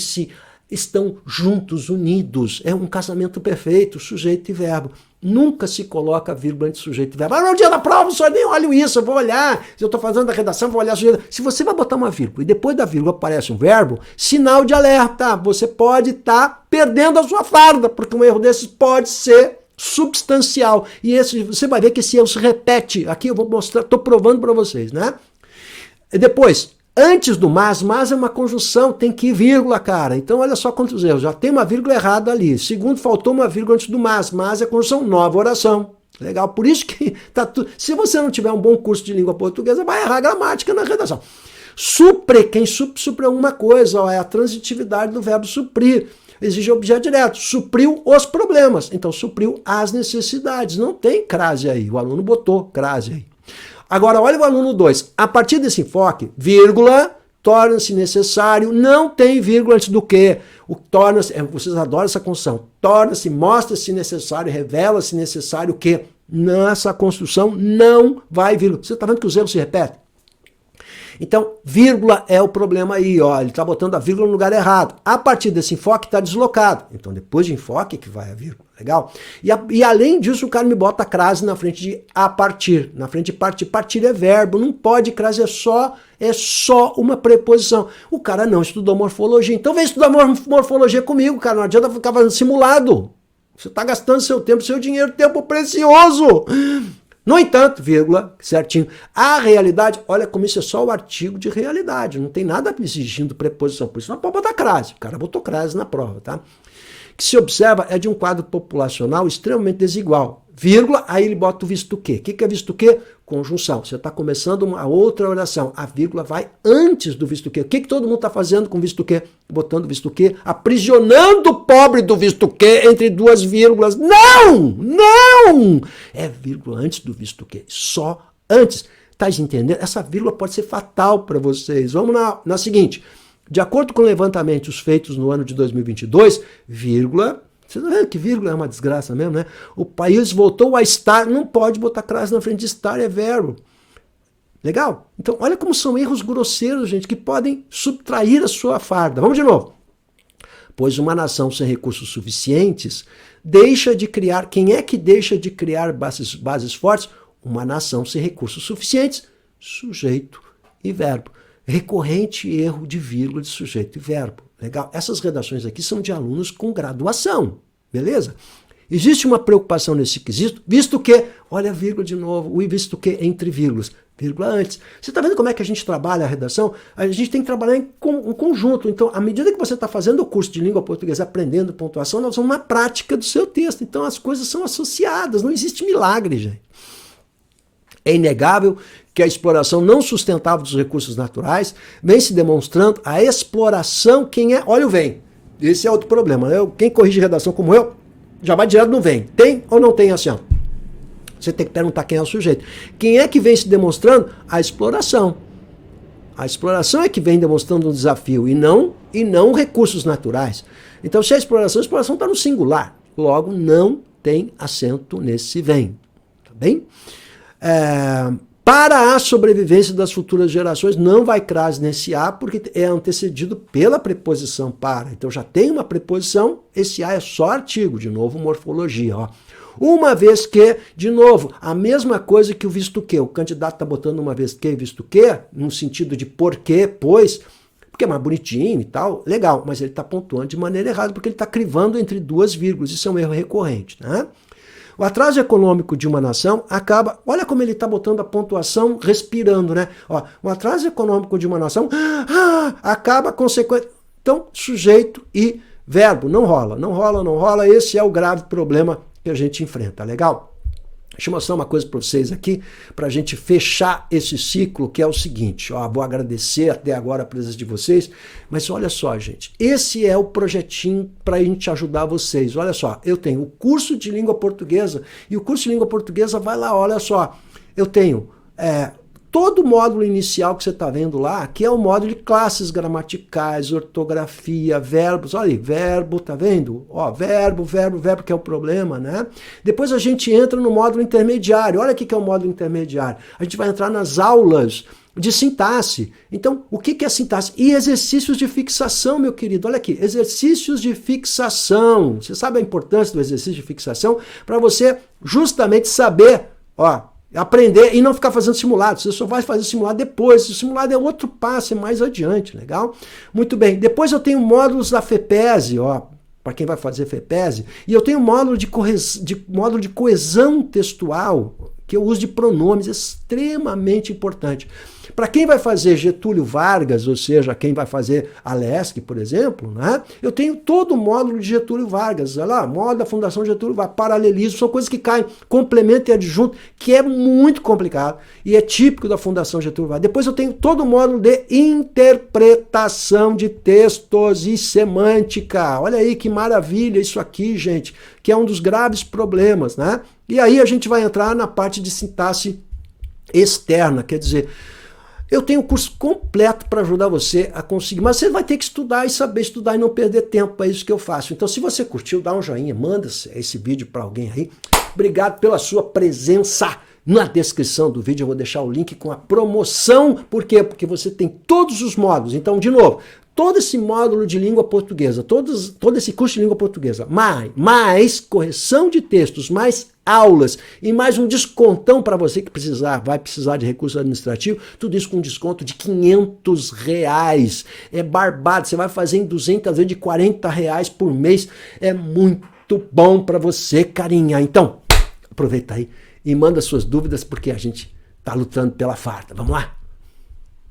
estão juntos, unidos. É um casamento perfeito, sujeito e verbo. Nunca se coloca vírgula entre sujeito e verbo. Ah, no dia da prova, só nem olho isso, eu vou olhar. Se eu estou fazendo a redação, vou olhar sujeito. Se você vai botar uma vírgula e depois da vírgula aparece um verbo, sinal de alerta. Você pode estar perdendo a sua farda, porque um erro desses pode ser substancial. E você vai ver que esse erro se repete. Aqui eu vou mostrar, estou provando para vocês, né? E depois, antes do mas é uma conjunção, tem que ir vírgula, cara. Então olha só quantos erros. Já tem uma vírgula errada ali. Segundo, faltou uma vírgula antes do mas é conjunção, nova oração. Legal? Por isso que tá tudo. Se você não tiver um bom curso de língua portuguesa, vai errar gramática na redação. Supre, quem supre alguma coisa, ó, é a transitividade do verbo suprir. Exige objeto direto. Supriu os problemas. Então supriu as necessidades. Não tem crase aí. O aluno botou crase aí. Agora, olha o aluno 2. A partir desse enfoque, vírgula, torna-se necessário, não tem vírgula antes do que. O torna-se, vocês adoram essa construção. Torna-se, mostra-se necessário, revela-se necessário que. Nessa construção não vai vírgula. Você está vendo que os erros se repetem? Então, vírgula é o problema aí, ó. Ele está botando a vírgula no lugar errado. A partir desse enfoque está deslocado. Então, depois de enfoque que vai a vírgula. Legal? E além disso, o cara me bota a crase na frente de a partir. Na frente de partir. Partir é verbo. Não pode, crase é só uma preposição. O cara não estudou morfologia. Então, vem estudar morfologia comigo, cara. Não adianta ficar fazendo simulado. Você está gastando seu tempo, seu dinheiro, tempo precioso. No entanto, vírgula, certinho, a realidade, olha como isso é só o artigo de realidade, não tem nada exigindo preposição, por isso não pode botar crase, o cara botou crase na prova, tá? O que se observa é de um quadro populacional extremamente desigual, vírgula, aí ele bota o visto o quê? O que é visto o quê? Conjunção, você está começando uma outra oração, a vírgula vai antes do visto o quê? O que todo mundo está fazendo com visto o quê? Botando visto o quê? Aprisionando o pobre do visto o quê entre duas vírgulas. Não! É vírgula antes do visto o quê? Só antes. Tá entendendo? Essa vírgula pode ser fatal para vocês. Vamos na seguinte. De acordo com levantamentos feitos no ano de 2022, vírgula... Você tá vendo que vírgula é uma desgraça mesmo, né? O país voltou a estar, não pode botar crase na frente de estar, é verbo. Legal? Então, olha como são erros grosseiros, gente, que podem subtrair a sua farda. Vamos de novo. Pois uma nação sem recursos suficientes deixa de criar... Quem é que deixa de criar bases fortes? Uma nação sem recursos suficientes, sujeito e verbo. Recorrente erro de vírgula de sujeito e verbo. Legal? Essas redações aqui são de alunos com graduação, beleza? Existe uma preocupação nesse quesito, visto que, olha a vírgula de novo, o visto que entre vírgulas, vírgula antes. Você está vendo como é que a gente trabalha a redação? A gente tem que trabalhar em conjunto. Então, à medida que você está fazendo o curso de língua portuguesa, aprendendo pontuação, nós vamos na prática do seu texto. Então, as coisas são associadas, não existe milagre, gente. É inegável que a exploração não sustentável dos recursos naturais vem se demonstrando a exploração, quem é, olha o vem. Esse é outro problema, né? Quem corrige redação como eu, já vai direto no vem. Tem ou não tem assim? Você tem que perguntar quem é o sujeito. Quem é que vem se demonstrando? A exploração. A exploração é que vem demonstrando um desafio e não recursos naturais. Então, se a exploração está no singular. Logo, não tem acento nesse vem. Tá bem? Para a sobrevivência das futuras gerações, não vai crase nesse A, porque é antecedido pela preposição para. Então já tem uma preposição, esse A é só artigo, de novo, morfologia. Ó. Uma vez que, de novo, a mesma coisa que o visto que. O candidato está botando uma vez que, visto que, no sentido de porquê, pois, porque é mais bonitinho e tal, legal, mas ele está pontuando de maneira errada, porque ele está crivando entre duas vírgulas, isso é um erro recorrente, né? O atraso econômico de uma nação acaba... Olha como ele está botando a pontuação respirando, né? Ó, o atraso econômico de uma nação acaba consequente... Então, sujeito e verbo. Não rola. Esse é o grave problema que a gente enfrenta. Legal? Deixa eu mostrar uma coisa para vocês aqui, para a gente fechar esse ciclo, que é o seguinte. Ó, vou agradecer até agora a presença de vocês, mas olha só, gente. Esse é o projetinho para a gente ajudar vocês. Olha só, eu tenho o curso de língua portuguesa, e o curso de língua portuguesa vai lá, olha só. Eu tenho todo o módulo inicial que você está vendo lá, que é o módulo de classes gramaticais, ortografia, verbos. Olha aí, verbo, tá vendo? Ó, verbo, que é o problema, né? Depois a gente entra no módulo intermediário. Olha o que é o módulo intermediário. A gente vai entrar nas aulas de sintaxe. Então, o que é sintaxe? E exercícios de fixação, meu querido. Olha aqui, exercícios de fixação. Você sabe a importância do exercício de fixação? Para você justamente saber, ó, aprender e não ficar fazendo simulado. Você só vai fazer simulado depois. O simulado é outro passo, é mais adiante, legal? Muito bem. Depois eu tenho módulos da FEPESE, ó, para quem vai fazer FEPESE, e eu tenho módulo de coesão textual, que eu uso de pronomes, extremamente importante. Para quem vai fazer Getúlio Vargas, ou seja, quem vai fazer a LESC, por exemplo, né? Eu tenho todo o módulo de Getúlio Vargas, olha lá, módulo da Fundação Getúlio Vargas, paralelismo, são coisas que caem, complemento e adjunto, que é muito complicado e é típico da Fundação Getúlio Vargas. Depois eu tenho todo o módulo de interpretação de textos e semântica. Olha aí que maravilha isso aqui, gente, que é um dos graves problemas, né? E aí a gente vai entrar na parte de sintaxe externa, quer dizer, eu tenho um curso completo para ajudar você a conseguir, mas você vai ter que estudar e saber estudar e não perder tempo, é isso que eu faço. Então, se você curtiu, dá um joinha, manda esse vídeo para alguém aí. Obrigado pela sua presença. Na descrição do vídeo eu vou deixar o link com a promoção. Por quê? Porque você tem todos os módulos. Então, de novo, todo esse módulo de língua portuguesa, todo esse curso de língua portuguesa, mais correção de textos, mais aulas e mais um descontão para você que vai precisar de recurso administrativo, tudo isso com desconto de R$500. É barbado, você vai fazer em 200 vezes de R$40 por mês. É muito bom para você, carinha. Então, aproveita aí e manda suas dúvidas, porque a gente está lutando pela farta. Vamos lá?